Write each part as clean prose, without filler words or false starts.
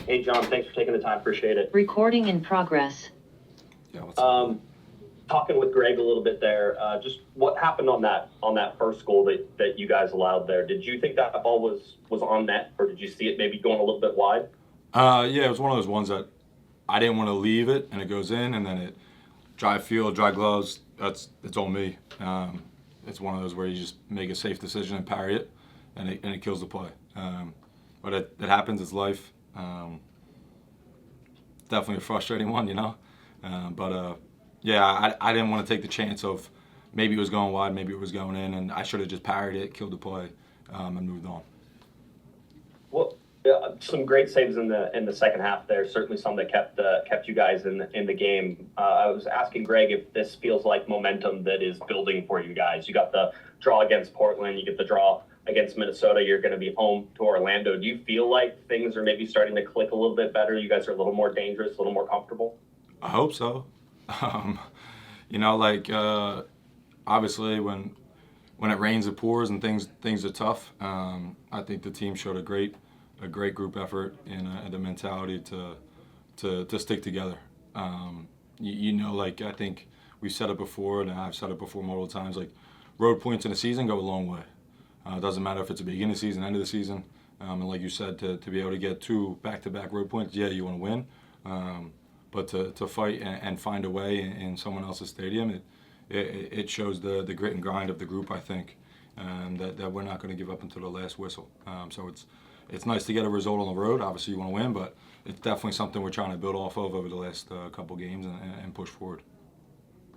Hey, John, thanks for taking the time. Appreciate it. Recording in progress. Yeah, what's up? Talking with Greg a little bit there, just what happened on that first goal that you guys allowed there? Did you think that ball was on net, or did you see it maybe going a little bit wide? Yeah, it was one of those ones that I didn't want to leave it, and it goes in, and then it dry field, dry gloves. It's on me. It's one of those where you just make a safe decision and parry it, and it kills the play. But it happens. It's life. Definitely a frustrating one, you know. Yeah, I didn't want to take the chance of maybe it was going wide, maybe it was going in, and I should have just parried it, killed the play, and moved on. Well, some great saves in the second half there. Certainly some that kept you guys in the game. I was asking Greg if this feels like momentum that is building for you guys. You got the draw against Portland, you get the draw against Minnesota. You're going to be home to Orlando. Do you feel like things are maybe starting to click a little bit better? You guys are a little more dangerous, a little more comfortable? I hope so. You know, like obviously when it rains, it pours, and things are tough. I think the team showed a great group effort and the mentality to stick together. You know, like I think we've said it before, and I've said it before multiple times. Like road points in a season go a long way. It doesn't matter if it's the beginning of the season, end of the season, and like you said, to be able to get 2 back-to-back road points, yeah, you want to win. But to fight and find a way in someone else's stadium, it shows the grit and grind of the group, I think, that we're not going to give up until the last whistle. So it's nice to get a result on the road. Obviously, you want to win, but it's definitely something we're trying to build off of over the last couple games and push forward.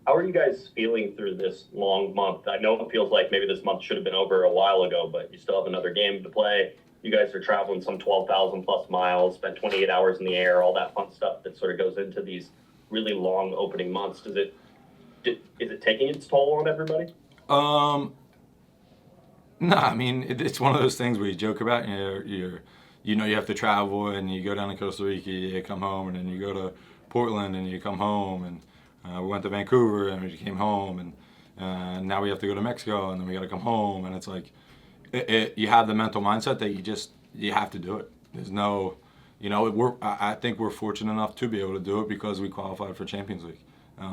How are you guys feeling through this long month? I know it feels like maybe this month should have been over a while ago, but you still have another game to play. You guys are traveling some 12,000 plus miles, spent 28 hours in the air, all that fun stuff that sort of goes into these really long opening months. Is it taking its toll on everybody? No, I mean it's one of those things where you joke about. You know you have to travel, and you go down to Costa Rica, you come home, and then you go to Portland, and you come home, and we went to Vancouver, and we came home, and now we have to go to Mexico, and then we got to come home, and it's like you have the mental mindset that you have to do it. There's no, you know, I think we're fortunate enough to be able to do it because we qualified for Champions League.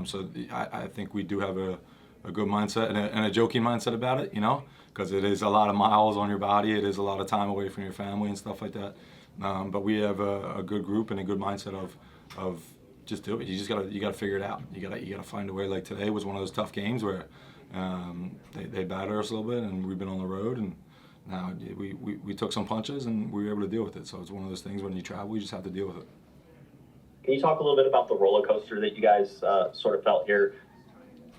So I think we do have a good mindset and a joking mindset about it, you know, because it is a lot of miles on your body. It is a lot of time away from your family and stuff like that. But we have a good group and a good mindset of just do it. You gotta figure it out. You gotta find a way. Like today was one of those tough games where they battered us a little bit, and we've been on the road, and now we took some punches and we were able to deal with it. So it's one of those things when you travel, you just have to deal with it. Can you talk a little bit about the roller coaster that you guys sort of felt here?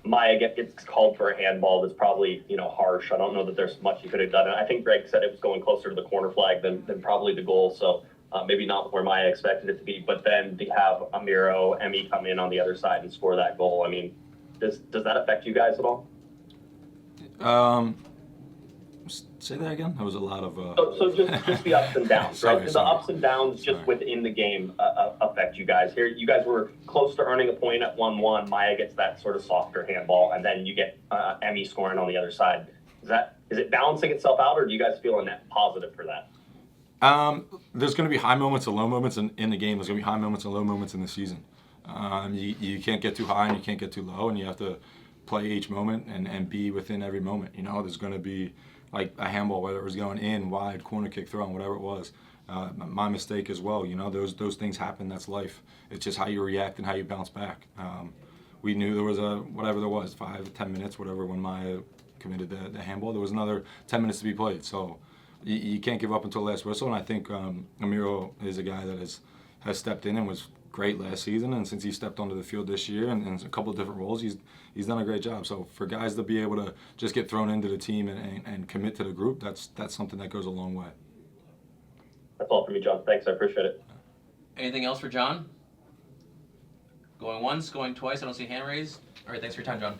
Maya gets called for a handball that's probably, you know, harsh. I don't know that there's much you could have done. I think Greg said it was going closer to the corner flag than probably the goal. So maybe not where Maya expected it to be. But then to have Emmy come in on the other side and score that goal. I mean, does that affect you guys at all? Say that again. There was a lot of. So just the ups and downs, right? Sorry. The ups and downs just within the game affect you guys. Here, you guys were close to earning a point at 1-1. Maya gets that sort of softer handball, and then you get Emmy scoring on the other side. Is it balancing itself out, or do you guys feel a net positive for that? There's going to be high moments and low moments in the game. There's going to be high moments and low moments in the season. You can't get too high and you can't get too low, and you have to play each moment and be within every moment. You know, there's going to be like a handball, whether it was going in, wide, corner kick, throw, whatever it was. My mistake as well. You know, those things happen. That's life. It's just how you react and how you bounce back. We knew there was whatever there was, 5 or 10 minutes, whatever, when Maya committed the handball. There was another 10 minutes to be played. So you can't give up until the last whistle. And I think Amiro is a guy that has stepped in and was great last season, and since he stepped onto the field this year and in a couple of different roles, he's done a great job. So for guys to be able to just get thrown into the team and commit to the group, that's something that goes a long way. That's all for me, John. Thanks, I appreciate it. Anything else for John? Going once, going twice. I don't see hand raised. All right, thanks for your time, John.